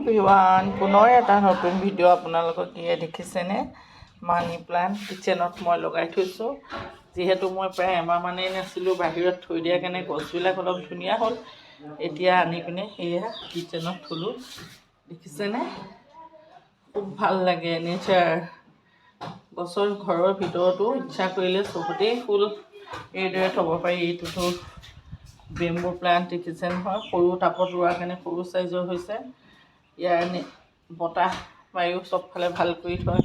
Everyone, পুনৰ এটা নতুন ভিডিঅ' আপোনালোকক দিয়ে দেখিছেনে। মানি প্লাণ্ট কিচেনত মই লগাই থৈছোঁ। যিহেতু মই প্ৰায় এমাহমানেই নাছিলোঁ, বাহিৰত থৈ দিয়াৰ কাৰণে গছবিলাক অলপ ধুনীয়া হ'ল। এতিয়া আনি পিনে সেয়া কিচেনত থ'লোঁ, দেখিছেনে। খুব ভাল লাগে নেচাৰ। গছৰ ঘৰৰ ভিতৰতো ইচ্ছা কৰিলে চবতেই ফুল এইদৰে থ'ব পাৰি। এইটোতো বেম্বু প্লাণ্ট দেখিছে নহয়, সৰু টাবত ৰোৱাৰ কাৰণে সৰু চাইজৰ হৈছে। ইয়াৰ বতাহ বায়ু চবফালে ভাল কৰি থয়।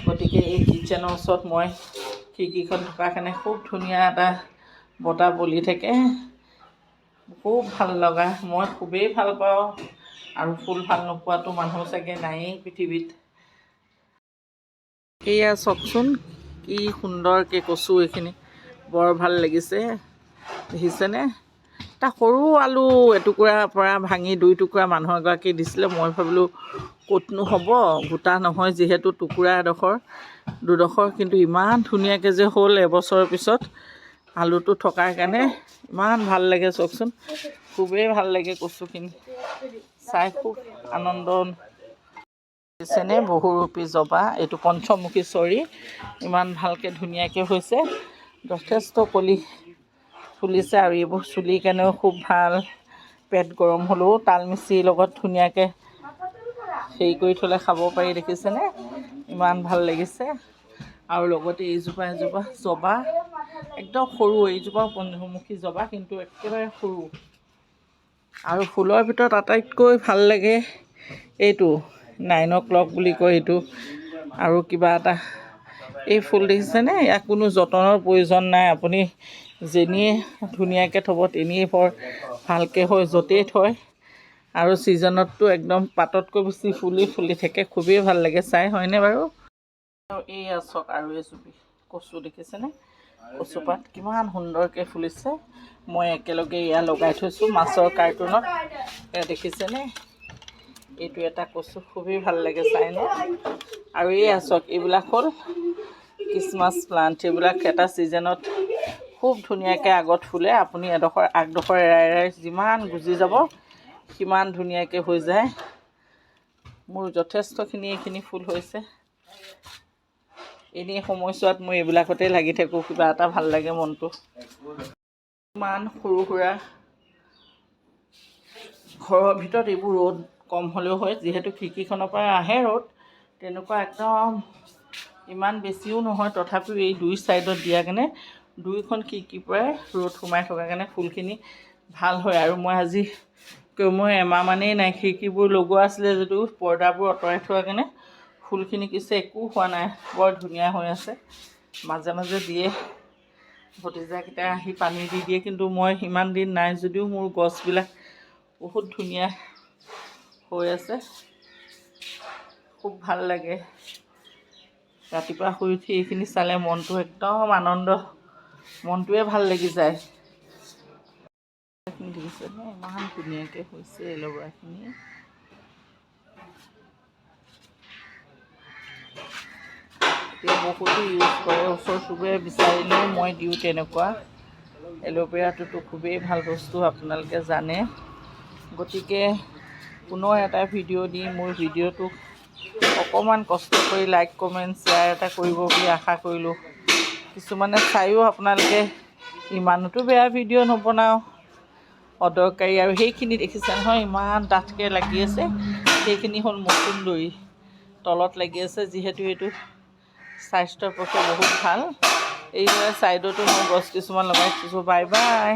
গতিকে এই কিচেনৰ ওচৰত মই খিৰিকীখন থকাৰ কাৰণে খুব ধুনীয়া এটা বতাহ বলি থাকে, খুব ভাল লগা। মই খুবেই ভাল পাওঁ, আৰু ফুল ভাল নোপোৱাটো মানুহ চাগে নায়েই পৃথিৱীত। এয়া চাওকচোন কি সুন্দৰকৈ কচু, এইখিনি বৰ ভাল লাগিছে দেখিছেনে। এটা সৰু আলু এটুকুৰাৰ পৰা ভাঙি 2 টুকুৰা মানুহ এগৰাকী দিছিলে। মই ভাবিলোঁ ক'তনো হ'ব, গোটা নহয় যিহেতু, টুকুৰা দুডোখৰ, কিন্তু ইমান ধুনীয়াকৈ যে হ'ল এবছৰৰ পিছত। আলুটো থকাৰ কাৰণে ইমান ভাল লাগে চাওকচোন, খুবেই ভাল লাগে কচুখিনি চাই, খুব আনন্দ হৈছেনে। বহুৰূপী জবা, এইটো পঞ্চমুখী চৰি, ইমান ভালকৈ ধুনীয়াকৈ হৈছে, যথেষ্ট কলি ফুলিছে। আৰু এইবোৰ চুলিৰ কাৰণেও খুব ভাল। পেট গৰম হ'লেও তালমিচিৰিৰ লগত ধুনীয়াকৈ হেৰি কৰি থ'লে খাব পাৰি, দেখিছেনে। ইমান ভাল লাগিছে। আৰু লগতে এজোপা জবা, একদম সৰু, এইজোপাও পঞ্চমুখী জবা, কিন্তু একেবাৰে সৰু। আৰু ফুলৰ ভিতৰত আটাইতকৈ ভাল লাগে এইটো 9 o'clock বুলি কয় এইটো। আৰু কিবা এটা এই ফুল দেখিছেনে, ইয়াক কোনো যতনৰ প্ৰয়োজন নাই। আপুনি যেনিয়ে ধুনীয়াকৈ থ'ব তেনিয়ে বৰ ভালকৈ হয়, য'তেই থয়। আৰু ছিজনততো একদম পাততকৈ বেছি ফুলি থাকে, খুবেই ভাল লাগে চাই, হয়নে বাৰু। আৰু এই চাওক, আৰু এজুপি কচু দেখিছেনে, কচুপাত কিমান সুন্দৰকৈ ফুলিছে। মই একেলগে এয়া লগাই থৈছোঁ মাছৰ কাৰ্টুনত, এয়া দেখিছেনে। এইটো এটা কচু, খুবেই ভাল লাগে চাই ন। আৰু এই চাওক, এইবিলাক হ'ল খ্ৰীষ্টমাছ প্লাণ্ট। এইবিলাক এটা ছিজনত খুব ধুনীয়াকৈ আগত ফুলে। আপুনি আগডোখৰ এৰাই যিমান গুজি যাব সিমান ধুনীয়াকৈ হৈ যায়। মোৰ যথেষ্টখিনি এইখিনি ফুল হৈছে। এনেই সময়ছোৱাত মই এইবিলাকতে লাগি থাকোঁ, কিবা এটা ভাল লাগে মনটো। ইমান সৰু সুৰা ঘৰৰ ভিতৰত এইবোৰ ৰ'দ কম হ'লেও হয়, যিহেতু খিৰিকীখনৰ পৰা আহে ৰ'দ, তেনেকুৱা একদম ইমান বেছিও নহয়। তথাপিও এই 2 ছাইডত দিয়াৰ কাৰণে, 2খন খিৰিকীৰ পৰাই ৰ'দ সোমাই থকাৰ কাৰণে ফুলখিনি ভাল হয়। আৰু মই এমাহমানেই নাই, খিৰিকীবোৰ লগোৱা আছিলে যদিও পৰ্দাবোৰ আঁতৰাই থোৱাৰ কাৰণে ফুলখিনি কিছু একো হোৱা নাই, বৰ ধুনীয়া হৈ আছে। মাজে মাজে দিয়ে, ভতিজাকেইটা আহি পানী দি দিয়ে, কিন্তু মই ইমান দিন নাই যদিও মোৰ গছবিলাক বহুত ধুনীয়া হৈ আছে, খুব ভাল লাগে। ৰাতিপুৱা শুই উঠি এইখিনি চালে মনটো একদম আনন্দ, মনটোৱে ভাল লাগি যায়। দেখিছেনে, ইমান ধুনীয়াকৈ হৈছে এল'ভেৰাখিনি। এতিয়া বহুতো ইউজ কৰে, ওচৰ চুবুৰীয়াই বিচাৰিলেও মই দিওঁ তেনেকুৱা। এল'ভেৰাটোতো খুবেই ভাল বস্তু, আপোনালোকে জানে। গতিকে পুনৰ এটা ভিডিঅ' দি মোৰ ভিডিঅ'টোক অকণমান কষ্ট কৰি লাইক কমেণ্ট শ্বেয়াৰ এটা কৰিব বুলি আশা কৰিলোঁ। কিছুমানে চায়ো আপোনালোকে, ইমানোতো বেয়া ভিডিঅ' নবনাওঁ, অদৰকাৰী। আৰু সেইখিনি দেখিছে নহয়, ইমান ডাঠকৈ লাগি আছে, সেইখিনি হ'ল মচুন্দৰী, তলত লাগি আছে। যিহেতু এইটো স্বাস্থ্যৰ পক্ষে বহুত ভাল। এইদৰে ছাইডতো মই গছ কিছুমান লগাই থৈছোঁ। Bye bye.